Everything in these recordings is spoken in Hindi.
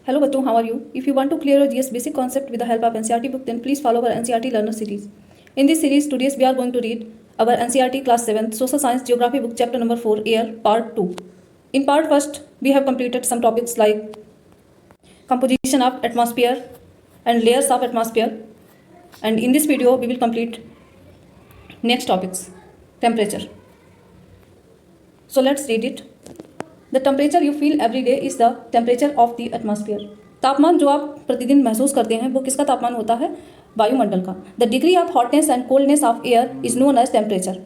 Hello Batu, how are you? If you want to clear your GS basic concept with the help of NCERT book, then please follow our NCERT learner series. In this series, today we are going to read our NCERT class 7 social science geography book chapter number 4 air part 2. In part first, we have completed some topics like composition of atmosphere and layers of atmosphere, and in this video we will complete next topics, temperature. So let's read it. The temperature you feel every day is the temperature of the atmosphere. तापमान जो आप प्रतिदिन महसूस करते हैं वो किसका तापमान होता है? वायुमंडल का. The degree of hotness and coldness of air is known as temperature.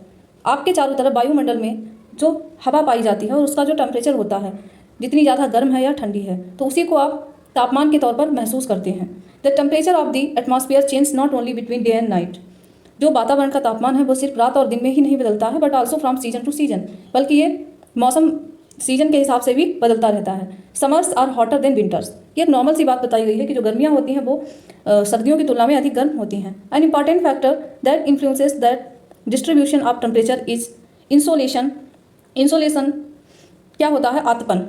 आपके चारों तरफ वायुमंडल में जो हवा पाई जाती है और उसका जो टेम्परेचर होता है, जितनी ज़्यादा गर्म है या ठंडी है, तो उसी को आप तापमान के तौर पर महसूस करते हैं. The temperature of the atmosphere changes not only between day and night. जो वातावरण का तापमान है वो सिर्फ रात और दिन में ही नहीं बदलता है, but also from season two season, बल्कि ये मौसम सीजन के हिसाब से भी बदलता रहता है. Summers are hotter than winters. ये एक नॉर्मल सी बात बताई गई है कि जो गर्मियाँ होती हैं वो सर्दियों की तुलना में अधिक गर्म होती हैं. An important factor that influences that distribution of temperature is insolation. Insolation क्या होता है? आतपन.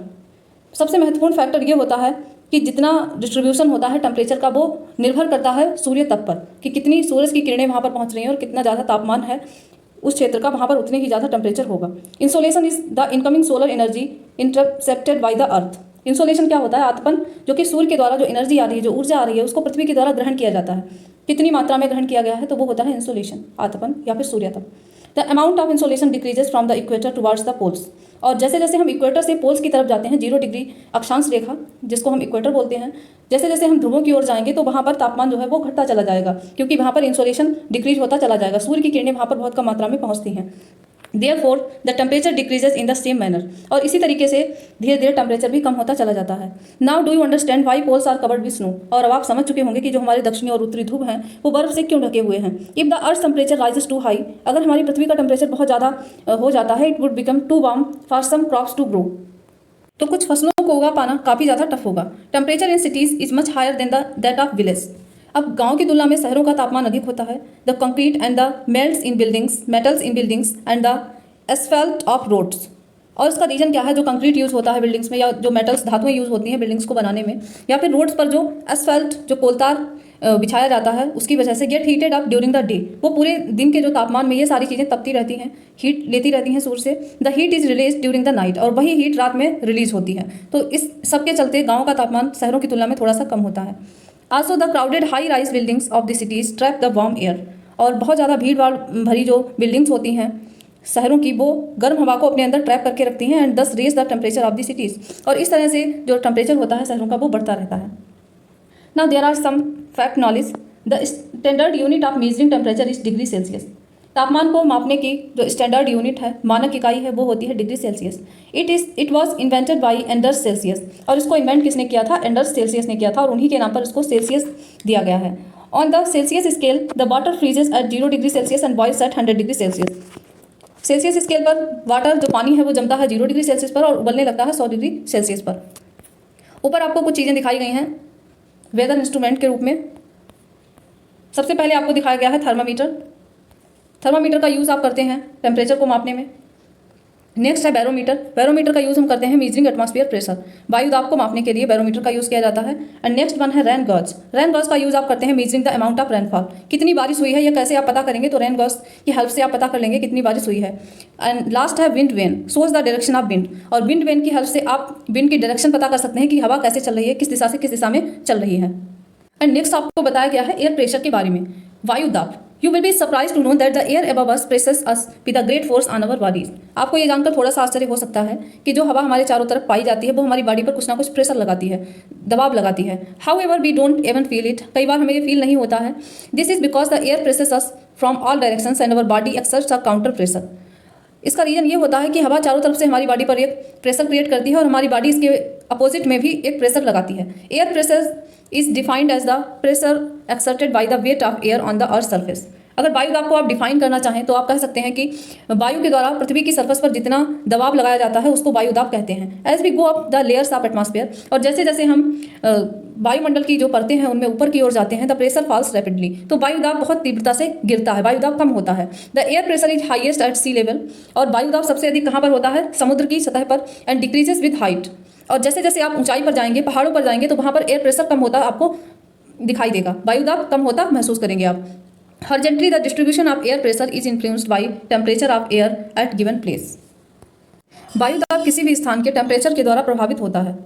सबसे महत्वपूर्ण फैक्टर ये होता है कि जितना डिस्ट्रीब्यूशन होता है टेम्परेचर का वो निर्भर करता है सूर्य तप पर, कि कितनी सूरज की किरणें वहाँ पर पहुँच रही हैं और कितना ज़्यादा तापमान है उस क्षेत्र का, वहाँ पर उतने ही ज़्यादा टेम्परेचर होगा. Insolation is the incoming solar energy intercepted by the earth. Insolation क्या होता है? आतपन, जो कि सूर्य के द्वारा जो एनर्जी आ रही है, जो ऊर्जा आ रही है, उसको पृथ्वी के द्वारा ग्रहण किया जाता है. कितनी मात्रा में ग्रहण किया गया है तो वो होता है इंसोलेशन, आतपन या फिर सूर्यतप. The amount of insolation decreases from the equator towards the poles. और जैसे जैसे हम इक्वेटर से पोल्स की तरफ जाते हैं, 0 डिग्री अक्षांश रेखा जिसको हम इक्वेटर बोलते हैं, जैसे जैसे हम ध्रुवों की ओर जाएंगे तो वहाँ पर तापमान जो है वो घटता चला जाएगा, क्योंकि वहाँ पर इंसोलेशन डिक्रीज होता चला जाएगा. सूर्य की किरणें वहाँ पर बहुत कम मात्रा में पहुँचती हैं. Therefore, the temperature decreases in the same manner. और इसी तरीके से धीरे धीरे टेम्परेचर भी कम होता चला जाता है. Now do you understand why poles are covered with snow? और अब आप समझ चुके होंगे कि जो हमारे दक्षिणी और उत्तरी ध्रुव हैं वो बर्फ से क्यों ढके हुए हैं. If the earth's temperature rises too high, अगर हमारी पृथ्वी का टेम्परेचर बहुत ज़्यादा हो जाता है, it would become too warm for some crops to grow. तो कुछ फसलों को उगा पाना काफ़ी ज़्यादा टफ होगा. Temperature in cities is much higher than that of villages. अब गांव की तुलना में शहरों का तापमान अधिक होता है. The concrete and the metals in buildings and the asphalt of roads. और इसका रीजन क्या है? जो कंक्रीट यूज़ होता है बिल्डिंग्स में, या जो मेटल्स धातुएं यूज़ होती हैं बिल्डिंग्स को बनाने में, या फिर रोड्स पर जो एसफेल्ट जो कोलतार बिछाया जाता है, उसकी वजह से gate heated up during the day. वो पूरे दिन के जो तापमान में ये सारी चीज़ें तपती रहती हैं, हीट लेती रहती हैं सूर्य से. The heat is release during the night. और वही हीट रात में रिलीज होती है. तो इस सब के चलते गाँव का तापमान शहरों की तुलना में थोड़ा सा कम होता है. Also the crowded high rise buildings of the cities trap the warm air. और बहुत ज़्यादा भीड़ भाड़ भरी जो बिल्डिंग्स होती हैं शहरों की, वो गर्म हवा को अपने अंदर ट्रैप करके रखती हैं and thus raise the temperature of the cities. और इस तरह से जो टेम्परेचर होता है शहरों का वो बढ़ता रहता है. Now there are some fact knowledge. The standard unit of measuring temperature is degree Celsius. तापमान को मापने की जो स्टैंडर्ड यूनिट है, मानक इकाई है, वो होती है degree Celsius. It was invented by Anders Celsius. और इसको इन्वेंट किसने किया था? एंडर्स सेल्सियस ने किया था, और उन्हीं के नाम पर इसको सेल्सियस दिया गया है. On the Celsius scale the water freezes at 0 degree Celsius and boils at 100 degree Celsius. Celsius scale पर वाटर जो पानी है वो जमता है 0 डिग्री सेल्सियस पर और उबलने लगता है 100 डिग्री सेल्सियस पर. ऊपर आपको कुछ चीज़ें दिखाई गई हैं वेदर इंस्ट्रूमेंट के रूप में. सबसे पहले आपको दिखाया गया है थर्मामीटर. थर्मामीटर का यूज़ आप करते हैं टेम्परेचर को मापने में. नेक्स्ट है बैरोमीटर. बैरोमीटर का यूज़ हम करते हैं मीजरिंग एटमॉस्फेयर प्रेशर. वायु दाब को मापने के लिए बैरोमीटर का यूज़ किया जाता है. एंड नेक्स्ट वन है रेन गॉज. रेन गॉज का यूज़ आप करते हैं measuring the amount of rainfall. कितनी बारिश हुई है, ये कैसे आप पता करेंगे? तो रेन गॉज की हेल्प से आप पता कर लेंगे कितनी बारिश हुई है. एंड लास्ट है wind vane. Shows the direction of wind. और विंड वेन की हेल्प से आप विंड की डायरेक्शन पता कर सकते हैं कि हवा कैसे चल रही है, किस दिशा से किस दिशा में चल रही है. एंड नेक्स्ट आपको बताया गया है एयर प्रेशर के बारे में, वायु दाब. You will be surprised to know that the air above us presses us with a great force on our bodies. आपको ये जानकर थोड़ा सा आश्चर्य हो सकता है कि जो हवा हमारे चारों तरफ पाई जाती है वो हमारी बॉडी पर कुछ ना कुछ प्रेशर लगाती है, दबाव लगाती है. However, we don't even feel it. कई बार हमें ये फील नहीं होता है. This is because the air presses us from all directions and our body exerts a counter pressure. इसका रीज़न ये होता है कि हवा चारों तरफ से हमारी बॉडी पर एक प्रेशर क्रिएट करती है और हमारी बॉडी इसके अपोजिट में भी एक प्रेशर लगाती है. Air pressure is defined as the pressure exerted by the weight of air on the earth surface. अगर वायु दाब को आप डिफाइन करना चाहें तो आप कह सकते हैं कि वायु के द्वारा पृथ्वी की सरफेस पर जितना दबाव लगाया जाता है उसको वायु दाब कहते हैं. As we go up the layers of atmosphere. और जैसे जैसे हम वायुमंडल की जो परतें हैं उनमें ऊपर की ओर जाते हैं, द प्रेशर फॉल्स रैपिडली. तो वायु दाब बहुत तीव्रता से गिरता है, वायु दाब कम होता है. The air pressure is highest at sea level. और वायु दाब सबसे अधिक कहाँ पर होता है? समुद्र की सतह पर. And decreases with height. और जैसे जैसे आप ऊंचाई पर जाएंगे, पहाड़ों पर जाएंगे, तो वहाँ पर एयर प्रेशर कम होता आपको दिखाई देगा, वायुदाब कम होता महसूस करेंगे आप। Horizontally the distribution of air pressure is influenced by temperature of air at given place. वायुदाब किसी भी स्थान के टेम्परेचर के द्वारा प्रभावित होता है।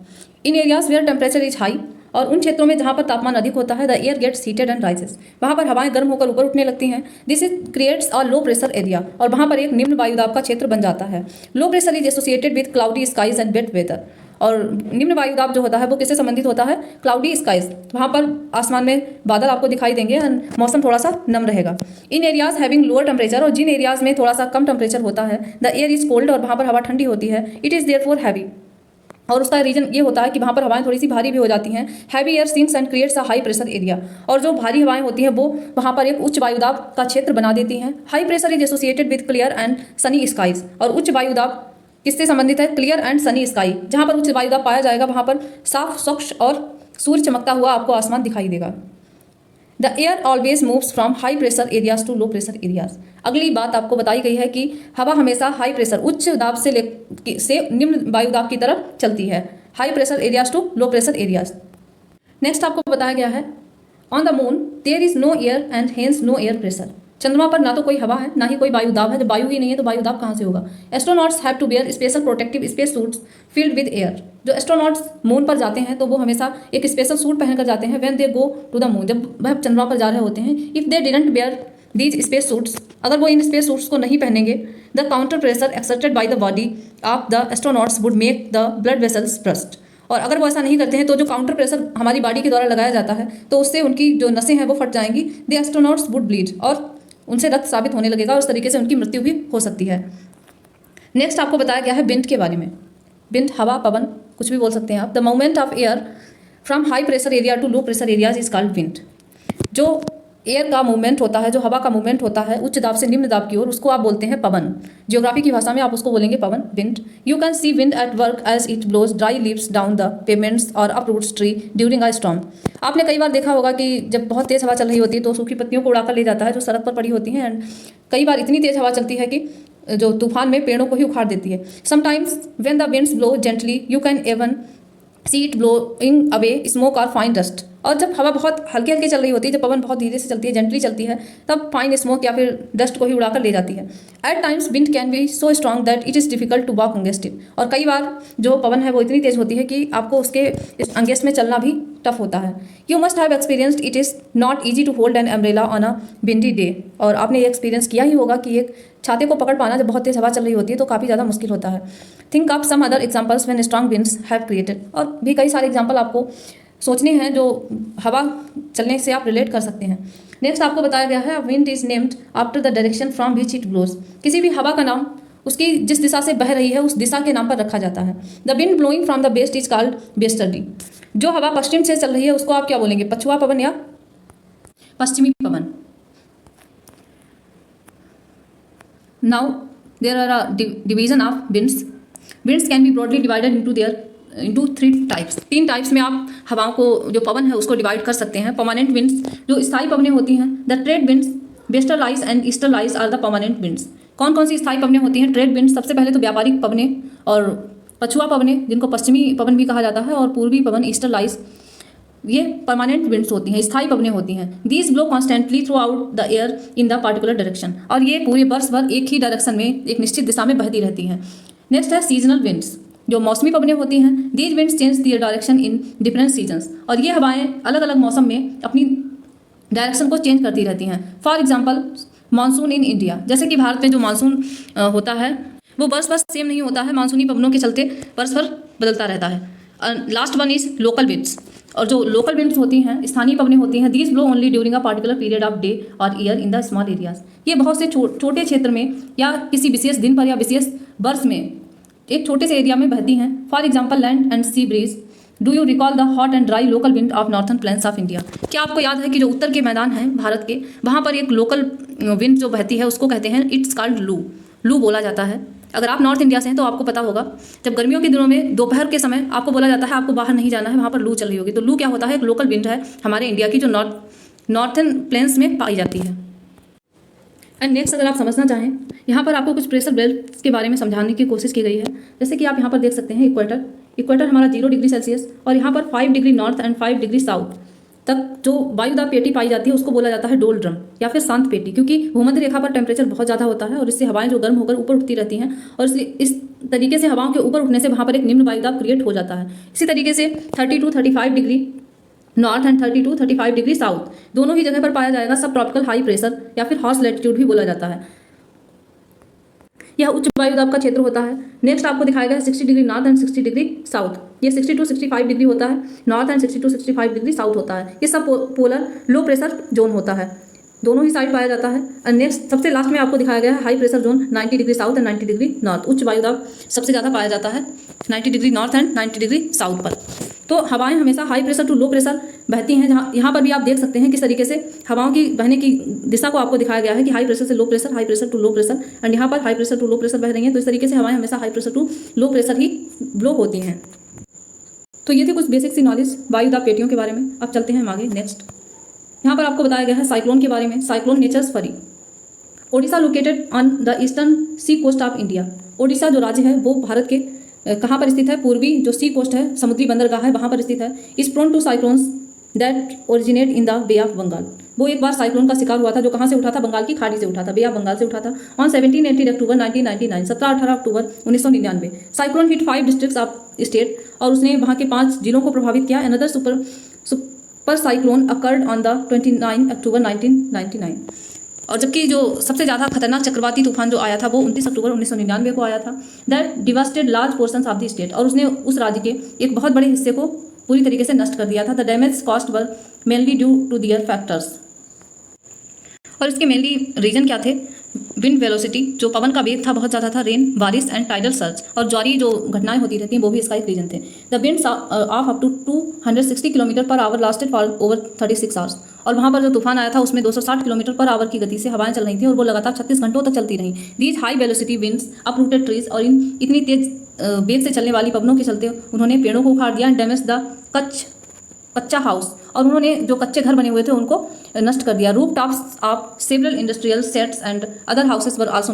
In areas where temperature is high, और उन क्षेत्रों में जहाँ पर तापमान अधिक होता है, the air gets heated and rises, वहाँ पर हवाएं गर्म होकर ऊपर उठने लगती हैं। This is creates a low pressure area, और वहाँ पर एक निम्न वायुदाब का क्षेत्र बन जाता है। Low pressure is associated with cloudy skies and wet weather, और निम्न वायुदाब जो होता है वो किससे संबंधित होता है? क्लाउडी स्काइज, वहाँ पर आसमान में बादल आपको दिखाई देंगे एंड मौसम थोड़ा सा नम रहेगा। इन एरियाज हैविंग लोअर टेम्परेचर, और जिन एरियाज में थोड़ा सा कम टेम्परेचर होता है, द एयर इज कोल्ड, और वहाँ पर हवा ठंडी होती है। इट इज़ देयरफॉर हैवी, और उसका रीजन ये होता है कि वहाँ पर हवाएं थोड़ी सी भारी भी हो जाती हैं। Heavy air sinks and creates a high pressure area, और जो भारी हवाएं होती हैं वो वहाँ पर एक उच्च वायुदाब का क्षेत्र बना देती हैं। High pressure is associated with clear and sunny skies, और उच्च वायुदाब किससे संबंधित है? क्लियर एंड सनी स्काई, जहाँ पर उच्च वायुदाब पाया जाएगा वहाँ पर साफ, स्वच्छ और सूर्य चमकता हुआ आपको आसमान दिखाई देगा। The air always moves from high pressure areas to low pressure areas. अगली बात आपको बताई गई है कि हवा हमेशा हाई प्रेशर, उच्च दाब से निम्न वायुदाब की तरफ चलती है। High pressure areas to low pressure areas. Next आपको बताया गया है, on the moon there is no air and hence no air pressure. चंद्रमा पर ना तो कोई हवा है ना ही कोई वायुदाब है। जब वायु ही नहीं है तो वायुदाब कहाँ से होगा? Astronauts have to wear special protective space suits filled with air. जो एस्ट्रोनॉट्स मून पर जाते हैं तो वो हमेशा एक स्पेशल सूट पहनकर जाते हैं। When they go to the moon, जब वह चंद्रमा पर जा रहे होते हैं। If they didn't wear these space suits, अगर वो इन स्पेस सूट्स को नहीं पहनेंगे, the counter pressure exerted by the body of the astronauts would make the blood vessels burst. और अगर वो ऐसा नहीं करते हैं तो जो काउंटर प्रेशर हमारी बॉडी के द्वारा लगाया जाता है तो उससे उनकी जो नसें हैं वो फट जाएंगी। द एस्ट्रोनॉट्स वुड ब्लीड, और उनसे रक्त साबित होने लगेगा, और उस तरीके से उनकी मृत्यु भी हो सकती है। नेक्स्ट आपको बताया गया है विंड के बारे में। विंड हवा, पवन, कुछ भी बोल सकते हैं आप। The movement of air from high pressure area to low pressure areas is called wind. जो एयर का मूवमेंट होता है, जो हवा का मूवमेंट होता है उच्च दाब से निम्न दाब की ओर, उसको आप बोलते हैं पवन। ज्योग्राफी की भाषा में आप उसको बोलेंगे पवन, wind. You can see wind at work as it blows dry leaves down the pavements और uproots tree during a storm. आपने कई बार देखा होगा कि जब बहुत तेज़ हवा चल रही होती है तो सूखी पत्तियों को उड़ाकर ले जाता है जो सड़क पर पड़ी होती हैं। एंड कई बार इतनी तेज़ हवा चलती है कि जो तूफान में पेड़ों को ही उखाड़ देती है। Sometimes when the winds blow gently you can even see it blowing away smoke और फाइन डस्ट। और जब हवा बहुत हल्के हल्के चल रही होती है, जब पवन बहुत धीरे से चलती है, जेंटली चलती है, तब फाइन स्मोक या फिर डस्ट को ही उड़ाकर ले जाती है। At times wind can be so strong that it is difficult to walk against it. और कई बार जो पवन है वो इतनी तेज़ होती है कि आपको उसके अंगेस्ट में चलना भी टफ होता है। You must have experienced it is not easy to hold an umbrella on a windy day. और आपने ये एक्सपीरियंस किया ही होगा कि एक छाते को पकड़ पाना जब बहुत तेज़ हवा चल रही होती है तो काफ़ी ज़्यादा मुश्किल होता है। Think of some other examples when strong winds have created. और भी कई सारे एग्जाम्पल आपको सोचने हैं जो हवा चलने से आप रिलेट कर सकते हैं। नेक्स्ट आपको बताया गया है, wind is named after the direction from which it blows. किसी भी हवा का नाम उसकी जिस दिशा से बह रही है उस दिशा के नाम पर रखा जाता है। The wind blowing from the west is called westerly. जो हवा पश्चिम से चल रही है उसको आप क्या बोलेंगे? पछुआ पवन या पश्चिमी पवन। Now there are a division of winds. Winds can be broadly divided into 3 types. 3 types में आप हवाओं को, जो पवन है उसको डिवाइड कर सकते हैं। परमानेंट विंड्स, जो स्थायी पवनें होती हैं। The trade winds, westerlies and easterlies are the permanent winds. कौन कौन सी स्थायी पवनें होती हैं? ट्रेड विंड्स, सबसे पहले तो व्यापारिक पवनें, और पछुआ पवनें जिनको पश्चिमी पवन भी कहा जाता है, और पूर्वी पवन ईस्टर्लाइज, ये परमानेंट विंड्स होती हैं, स्थायी पवनें होती हैं। These blow constantly through out the air in the particular direction. और ये पूरे वर्ष भर एक ही डायरेक्शन में, एक निश्चित दिशा में बहती रहती हैं। नेक्स्ट है सीजनल विंड्स, जो मौसमी पवनें होती हैं। These winds change their direction in different seasons. और ये हवाएं अलग अलग मौसम में अपनी डायरेक्शन को चेंज करती रहती हैं। For example monsoon in India, जैसे कि भारत में जो मानसून होता है वो वर्ष भर सेम नहीं होता है, मानसूनी पवनों के चलते वर्ष भर बदलता रहता है। Last one is local winds, और जो लोकल विंड्स होती हैं, स्थानीय पवनें होती हैं। These blow only during a particular period of day और year in the small areas. ये बहुत से छोटे क्षेत्र में या किसी विशेष दिन पर या विशेष वर्ष में एक छोटे से एरिया में बहती हैं। For example land and sea breeze. Do you recall the hot and dry local wind of northern plains of India. क्या आपको याद है कि जो उत्तर के मैदान हैं भारत के, वहाँ पर एक लोकल विंड जो बहती है उसको कहते हैं, इट्स कॉल्ड लू। लू बोला जाता है। अगर आप नॉर्थ इंडिया से हैं तो आपको पता होगा, जब गर्मियों के दिनों में दोपहर के समय आपको बोला जाता है आपको बाहर नहीं जाना है, वहाँ पर लू चल रही होगी। तो लू क्या होता है? एक लोकल विंड है हमारे इंडिया की, जो नॉर्थन प्लेन्स में पाई जाती है। एंड नेक्स्ट अगर आप समझना चाहें, यहाँ पर आपको कुछ प्रेशर बेल्ट के बारे में समझाने की कोशिश की गई है। जैसे कि आप यहाँ पर देख सकते हैं, इक्वेटर हमारा 0 डिग्री सेल्सियस, और यहाँ पर 5 degree north and 5 degree south तक जो वायुदाब पेटी पाई जाती है उसको बोला जाता है डोल ड्रम या फिर शांत पेटी, क्योंकि भूमध्य रेखा पर टेम्परेचर बहुत ज़्यादा होता है और इससे हवाएं जो गर्म होकर ऊपर उठती रहती हैं, और इसलिए इस तरीके से हवाओं के ऊपर उठने से वहाँ पर एक निम्न वायुदाब क्रिएट हो जाता है। इसी तरीके से 30 to 35 degree north and 30 to 35 degree south दोनों ही जगह पर पाया जाएगा सब ट्रॉपिकल हाई प्रेशर या फिर हॉर्स लैटिट्यूड भी बोला जाता है। यह उच्च वायुदाब का क्षेत्र होता है। नेक्स्ट आपको दिखाया गया है 60 degree north and 60 degree south. ये 60 to 65 डिग्री होता है north and 60 to 65 degree south होता है। ये सब पोलर लो प्रेशर जोन होता है, दोनों ही साइड पाया जाता है। और नेक्स्ट सबसे लास्ट में आपको दिखाया गया है high pressure zone 90 degree south and 90 degree north. उच्च वायुदाब सबसे ज़्यादा पाया जाता है 90 degree north and 90 degree south पर। तो हवाएं हमेशा high pressure to low pressure बहती हैं, जहाँ यहाँ पर भी आप देख सकते हैं किस तरीके से हवाओं की बहने की दिशा को आपको दिखाया गया है कि हाई प्रेशर से low pressure, high pressure to low pressure, and यहाँ पर high pressure to low pressure बह रही हैं। तो इस तरीके से हवाएं हमेशा high pressure to low pressure ही ब्लो होती हैं। तो ये थे कुछ बेसिक सी नॉलेज वायुदाब पेटियों के बारे में। अब चलते हैं हम आगे। नेक्स्ट यहाँ पर आपको बताया गया है साइक्लोन के बारे में। Cyclone nature's fury. Odisha located on the eastern sea coast of India. Odisha जो राज्य है वो भारत के कहाँ पर स्थित है? पूर्वी जो सी कोस्ट है, समुद्री बंदरगाह है, वहाँ पर स्थित है। Is prone to cyclones that originate in the Bay of Bengal. वो एक बार साइक्लोन का शिकार हुआ था जो कहाँ से उठा था? बंगाल की खाड़ी से उठा था, बे ऑफ बंगाल से उठा था। On 17-18 October 1999, 17-18 October 1999 cyclone hit 5 districts of state, और उसने वहाँ के 5 जिलों को प्रभावित किया। Another super cyclone occurred on the 29 अक्टूबर 1999। और जबकि जो सबसे ज़्यादा खतरनाक चक्रवाती तूफान जो आया था वो 29 अक्टूबर 1999 को आया था। That devastated large portions of the state, और उसने उस राज्य के एक बहुत बड़े हिस्से को पूरी तरीके से नष्ट कर दिया था। The damage cost were mainly due to their factors, और इसके मेनली रीजन क्या थे? विंड वेलोसिटी, जो पवन का वेग था बहुत ज़्यादा था, रेन, बारिश एंड टाइडल सर्ज, और ज्वारी जो घटनाएं होती रहती हैं वो भी इसका एक रीजन थे। The winds of up to 260 kilometre per hour lasted for over 36 hours, और वहाँ पर जो तूफान आया था उसमें 260 किलोमीटर पर आवर की गति से हवाएं चल रही थी और वो लगातार 36 घंटों तक चलती रहीं। These high velocity winds uprooted trees, और इन इतनी तेज वेग से चलने वाली पवनों के चलते उन्होंने पेड़ों को उखाड़ दिया। एंड डैमेज द कच्चा हाउस, और उन्होंने जो कच्चे घर बने हुए थे उनको नष्ट कर दिया। Roof tops of several industrial sets and other houses were also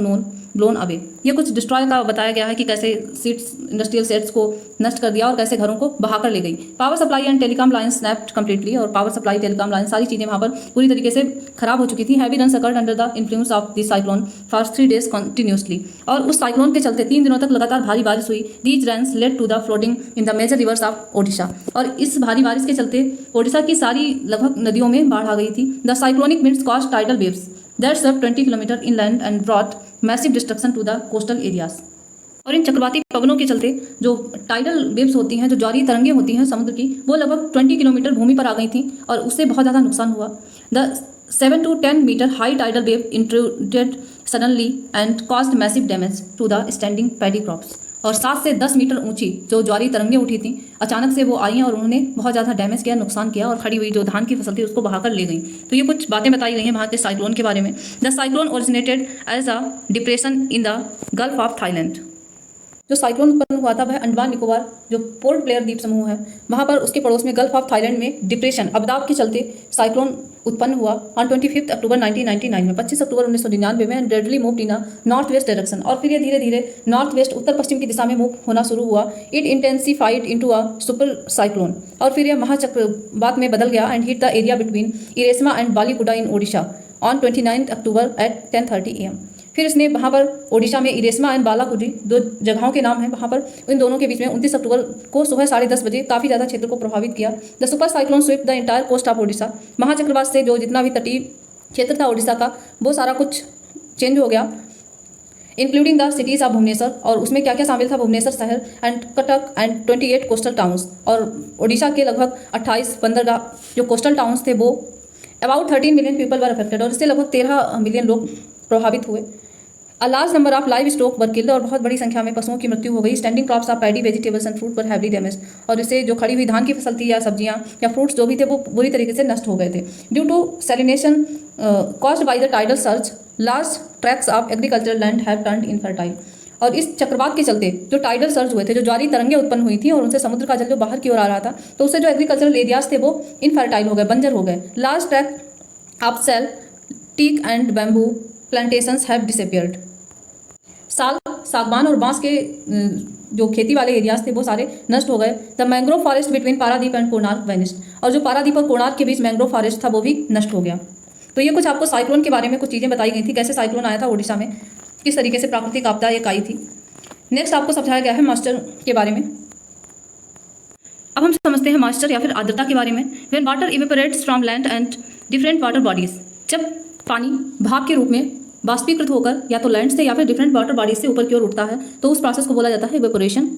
blown away. ये कुछ डिस्ट्रॉय का बताया गया है कि कैसे सीट्स इंडस्ट्रियल सेट्स को नष्ट कर दिया और कैसे घरों को बहाकर ले गई। Power supply and telecom line snapped completely, और पावर सप्लाई, टेलीकॉम लाइन, सारी चीज़ें वहाँ पर पूरी तरीके से खराब हो चुकी थी। Heavy runs occurred under the influence of this cyclone for 3 days continuously, और उस साइक्लोन के चलते 3 दिनों तक लगातार भारी बारिश हुई। These rains led to the flooding in the major rivers of Odisha, और इस भारी बारिश के चलते ओडिशा की सारी लगभग नदियों में बाढ़ आ गई थी। The cyclonic winds caused tidal waves that swept 20 kilometre inland and brought massive destruction to the coastal areas, और इन चक्रवाती पवनों के चलते जो टाइडल वेव्स होती हैं, जो ज्वारीय तरंगें होती हैं समुद्र की, वो लगभग 20 किलोमीटर भूमि पर आ गई थी और उससे बहुत ज़्यादा नुकसान हुआ। The 7 to 10 metre high tidal wave intruded suddenly and caused massive damage to the standing paddy crops, और 7 से 10 मीटर ऊंची जो ज्वारीय तरंगें उठी थी अचानक से वो आई और उन्होंने बहुत ज़्यादा डैमेज किया, नुकसान किया, और खड़ी हुई जो धान की फसल थी उसको बहाकर ले गई। तो ये कुछ बातें बताई गई हैं वहाँ के साइक्लोन के बारे में। The cyclone originated as a depression in the Gulf of Thailand. जो साइक्लोन उत्पन्न हुआ था वह अंडमान निकोबार जो पोर्ट ब्लेयर द्वीप समूह है वहाँ पर उसके पड़ोस में गल्फ ऑफ थाईलैंड में डिप्रेशन, अवदाब के चलते साइक्लोन उत्पन्न हुआ ऑन 25 अक्टूबर 1999 में, 25 अक्टूबर 1999 में, and readily moved in a north west direction, और फिर ये धीरे धीरे नॉर्थ वेस्ट उत्तर पश्चिम की दिशा में मूव होना शुरू हुआ। It intensified into a super cyclone, और फिर यह महाचक्रवात में बदल गया and hit the area between Erasama and Balikuda in Odisha on 29 October at 10:30 AM। फिर इसने वहाँ पर ओडिशा में इरेस्मा एंड बालाकुडी दो जगहों के नाम हैं, वहाँ पर इन दोनों के बीच में 29 अक्टूबर को सुबह 10:30 बजे काफ़ी ज़्यादा क्षेत्र को प्रभावित किया। The super cyclone sweep the entire coast of Odisha. महाचक्रवात से जो जितना भी तटीय क्षेत्र था ओडिशा का वो सारा कुछ चेंज हो गया, including the cities of Bhubaneswar, और उसमें क्या क्या शामिल था? भुवनेश्वर शहर and Cuttack and 28 coastal towns, और ओडिशा के लगभग 28 बंदरगाह जो कोस्टल टाउन्स थे वो about 13 million people were affected, और इससे लगभग 13 मिलियन लोग प्रभावित हुए। A large number of live stock were killed, और बहुत बड़ी संख्या में पशुओं की मृत्यु हो गई। Standing crops of paddy, vegetables and fruit पर हैवली डैमेज, और इससे जो खड़ी हुई धान की फसल थी या सब्जियां या फ्रूट्स जो भी थे वो बुरी तरीके से नष्ट हो गए थे। Due to salination caused by the tidal surge large tracts of agricultural land have turned infertile, और इस चक्रवात के चलते जो टाइडल सर्ज हुए थे, जो ज्वारीय तरंगें उत्पन्न हुई थी और उनसे समुद्र का जल जो बाहर की ओर आ रहा था, तो उससे जो एग्रीकल्चरल एरियाज थे वो इनफर्टाइल हो गए, बंजर हो गए। Large tract of sal, teak and bamboo plantations have disappeared. साल, सागवान और बांस के जो खेती वाले एरियाज थे वो सारे नष्ट हो गए। The mangrove forest between Paradip and Konark vanished, और जो पारादीप और कोणार्क के बीच मैंग्रोव फॉरेस्ट था वो भी नष्ट हो गया। तो ये कुछ आपको साइक्लोन के बारे में कुछ चीज़ें बताई गई थी, कैसे साइक्लोन आया था उड़ीसा में, किस तरीके से प्राकृतिक आपदा एक आई थी। नेक्स्ट आपको समझाया गया है मॉइस्चर के बारे में। अब हम समझते हैं मॉइस्चर या फिर आर्द्रता के बारे में। When water evaporates from land and different water bodies, जब पानी भाप के रूप में बाष्पीकृत होकर या तो लैंड से या फिर डिफरेंट वाटर बॉडीज से ऊपर की ओर उठता है तो उस प्रोसेस को बोला जाता है इवेपोरेशन,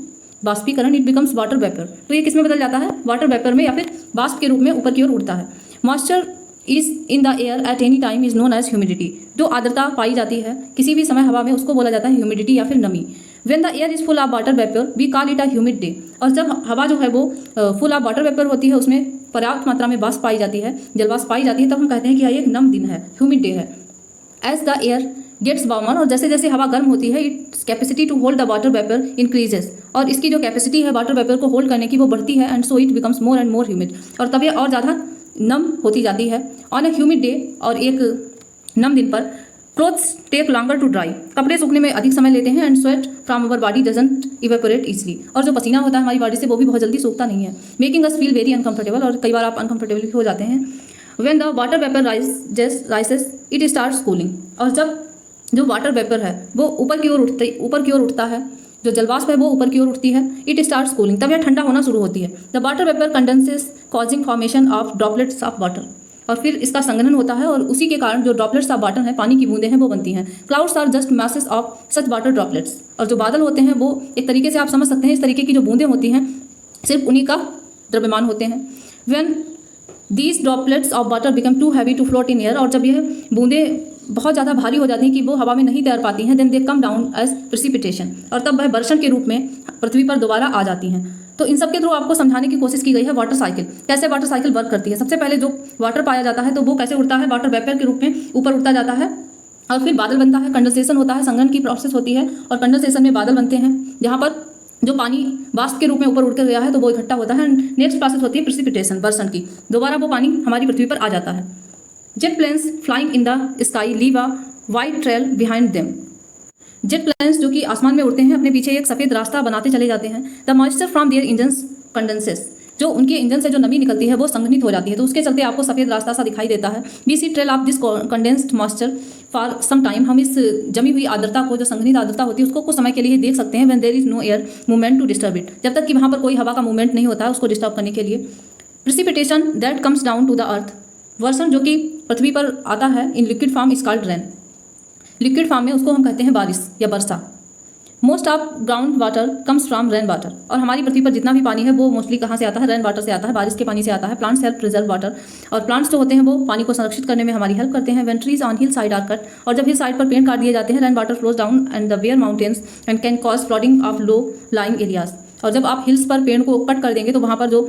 बाष्पीकरण। इट बिकम्स वाटर वेपर, तो ये किस में बदल जाता है, वाटर वेपर में या फिर बाष्प के रूप में ऊपर की ओर उठता है। Moisture is in the air at any time is known as humidity, जो आर्द्रता पाई जाती है किसी भी समय हवा में उसको बोला जाता है ह्यूमिडिटी या फिर नमी। When the air is full of water vapour we call it a humid day, और जब हवा जो है वो फुल ऑफ वाटर वेपर होती है, उसमें पर्याप्त मात्रा में वाष्प पाई जाती है, जलवाष्प पाई जाती है, तब हम कहते हैं कि यह एक नम दिन है, ह्यूमिड डे है। As the air gets warmer, और जैसे जैसे हवा गर्म होती है its capacity to hold the water vapour increases, और इसकी जो कैपेसिटी है वाटर वेपर को होल्ड करने की वो बढ़ती है, and so it becomes more and more humid, और तब ये और ज़्यादा नम होती जाती है। ऑन अ ह्यूमिड डे, और एक नम दिन पर clothes take longer to dry, कपड़े सूखने में अधिक समय लेते हैं, and sweat from our body doesn't evaporate easily, और जो पसीना होता है हमारी बॉडी से वो भी बहुत जल्दी सूखता नहीं है, making us feel very uncomfortable, और कई बार आप अनकंफर्टेबल भी हो जाते हैं। When the water vapour राइसेस it starts cooling, और जब जो वाटर वेपर है वो ऊपर की ओर उठता है, जो जलवाष्प है वो ऊपर की ओर उठती है, इट स्टार्ट्स कूलिंग, तब यह ठंडा होना शुरू होती है। The water vapour condenses causing formation of droplets of water, और फिर इसका संघनन होता है और उसी के कारण जो ड्रॉपलेट्स ऑफ वाटर है, पानी की बूंदें हैं, वो बनती हैं। Clouds are just masses of such water droplets, और जो बादल होते हैं वो एक तरीके से आप समझ सकते हैं इस तरीके की जो बूंदें होती हैं सिर्फ उन्हीं का द्रव्यमान होते हैं। When these droplets of water become too heavy to float in air, और जब यह बूंदें बहुत ज़्यादा भारी हो जाती हैं कि वो हवा में नहीं तैर पाती हैं, then they come down as precipitation, और तब वह वर्षण के रूप में पृथ्वी पर दोबारा आ जाती हैं। तो इन सब के थ्रू आपको समझाने की कोशिश की गई है वाटर साइकिल, कैसे वाटर साइकिल वर्क करती है। सबसे पहले जो वाटर पाया जाता है तो वो कैसे उड़ता है, वाटर वेपर के रूप में ऊपर उठता जाता है, और फिर बादल बनता है, कंडेंसेशन होता है, संघनन की प्रोसेस होती है, और कंडेंसेशन में बादल बनते हैं जहाँ पर जो पानी वाष्प के रूप में ऊपर उड़कर गया है तो वो इकट्ठा होता है। नेक्स्ट प्रोसेस होती है प्रेसिपिटेशन, वर्षण की, दोबारा वो पानी हमारी पृथ्वी पर आ जाता है। Jet planes flying in the sky leave a white trail behind them, jet planes जो कि आसमान में उड़ते हैं अपने पीछे एक सफ़ेद रास्ता बनाते चले जाते हैं। The moisture from their engines condenses, जो उनके इंजन से जो नमी निकलती है वो संघनित हो जाती है, तो उसके चलते आपको सफ़ेद रास्ता सा दिखाई देता है। We see trail of this condensed moisture for some time, हम इस जमी हुई आर्द्रता को, जो संघनित आर्द्रता होती है, उसको कुछ समय के लिए देख सकते हैं। When there is no air movement to disturb it, जब तक कि वहाँ पर कोई हवा का मूवमेंट नहीं होता है उसको डिस्टर्ब करने के लिए। Precipitation that comes down to the earth, वर्षण जो कि पृथ्वी पर आता है in liquid form is called rain, liquid form में उसको हम कहते हैं बारिश या वर्षा। Most of ground water comes from rain water, और हमारी पृथ्वी पर जितना भी पानी है वो मोस्टली कहाँ से आता है, रेन वाटर से आता है, बारिश के पानी से आता है। प्लांट्स हेल्प प्रिजर्व वाटर, और प्लांट्स जो होते हैं वो पानी को संरक्षित करने में हमारी हेल्प करते हैं। When trees on hill side are cut, और जब हिल साइड पर पेड़ काट दिए जाते हैं, rain water flows down and the bare mountains and can cause flooding of low lying areas, और जब आप हिल्स पर पेड़ को कट कर देंगे तो वहाँ पर जो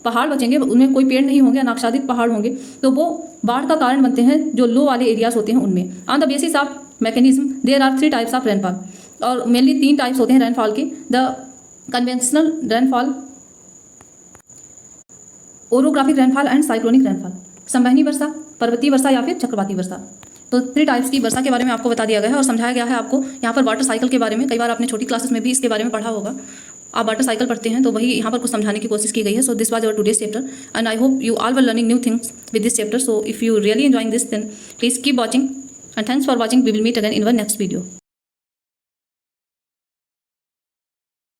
पहाड़ बचेंगे उनमें कोई पेड़ नहीं होंगे, अनाच्छादित पहाड़ होंगे, तो वो बाढ़ का कारण बनते हैं जो लो वाले एरियाज होते हैं उनमें। On the basis of mechanism there are 3 types of rainfall, और मेनली 3 टाइप्स होते हैं रेनफॉल के। The conventional rainfall, orographic rainfall and cyclonic rainfall, संवहनी वर्षा, पर्वतीय वर्षा या फिर चक्रवाती वर्षा। तो 3 टाइप्स की वर्षा के बारे में आपको बता दिया गया है और समझाया गया है आपको यहाँ पर वाटर साइकिल के बारे में। कई बार आपने छोटी क्लासेस में भी इसके बारे में पढ़ा होगा, आप वाटर साइकिल पढ़ते हैं तो वही यहाँ पर कुछ समझाने की कोशिश की गई है। So this was our today's chapter and I hope you all were learning new things with this chapter. So if you really enjoying this then please keep watching and thanks for watching. We will meet again in our next video.